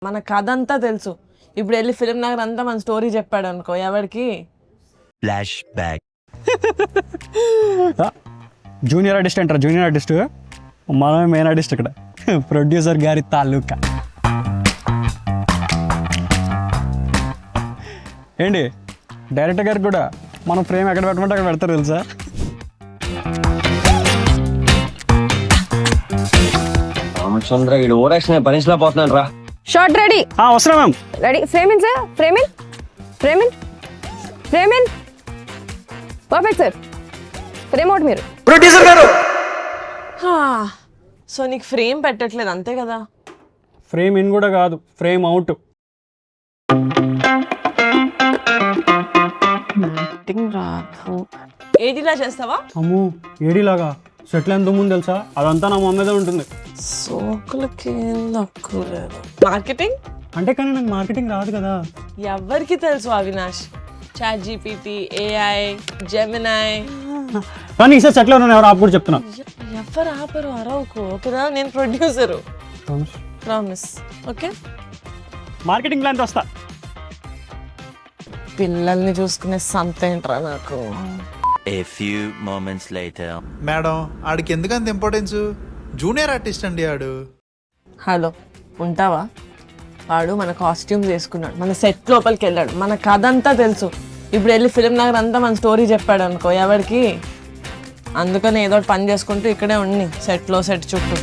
మన కథ అంతా తెలుసు. ఇప్పుడు వెళ్ళి ఫిలిం నగర్ అంతా మన స్టోరీ చెప్పాడు అనుకో, ఎవరికి ఫ్లాష్ బ్యాక్. జూనియర్ ఆర్టిస్ట్ అంటారు. జూనియర్ ఆర్టిస్ట్ మనమే మెయిన్ ఆర్టిస్ట్ ఇక్కడ. ప్రొడ్యూసర్ గారి తాలూకా. ఏంటి డైరెక్టర్ గారికి కూడా మనం ఫ్రేమ్ ఎక్కడ పెట్టమంటే అక్కడ పెడతారు తెలుసా. రామచంద్ర ఈ ఓవరాక్షన్ పనిష్లా పోతున్నాను రా. Shot ready. వస్తున్నా ma'am. Ready. Frame in sir. Frame in. Frame in. Frame in. Perfect sir. Frame out మీరు. ప్రొడ్యూసర్ గారు. సో నీకు ఫ్రేమ్ పెట్టట్లేదు అంతే కదా. ఫ్రేమ్ ఇన్ కూడా కాదు, ఫ్రేమ్ అవుట్. ఏడిలా చేస్తావా? అమ్మో ఏడిలాగా సెటిల్ ఎంత ముందు తెలుసా, అదంతా నా మమ్మీదే ఉంటుంది. సోకులకి మార్కెటింగ్ అంటే కానీ నాకు మార్కెటింగ్ రాదు కదా. ఎవరికి తెలుసు Avinash? Chat GPT, AI, Gemini. కానీ ఈసారి సెటిల్ అవునా ఎవరు ఆపు కూడా చెప్తున్నా. ఎవరు ఆపరు, అరవకు. ఓకేనా? నేను producer. Promise. Okay. Marketing plan వస్తా. పిల్లల్ని చూసుకునే సంత ఏంట్రా నాకు. A few moments later. Madam ఆడికి ఎందుకంత ఇంపార్టెన్స్? జూనియర్ ఆర్టిస్ట్ అండి ఆడు. హలో, ఉంటావా? వాడు మన కాస్ట్యూమ్స్ వేసుకున్నాడు, మన సెట్ లోపలికి వెళ్ళాడు, మన కథ అంతా తెలుసు. ఇప్పుడు వెళ్ళి ఫిలిం నగర్ అంతా మన స్టోరీ చెప్పాడు అనుకో, ఎవరికి? అందుకని ఏదో ఒకటి పని చేసుకుంటూ ఇక్కడే ఉండి సెట్లో సెట్ చుట్టూ.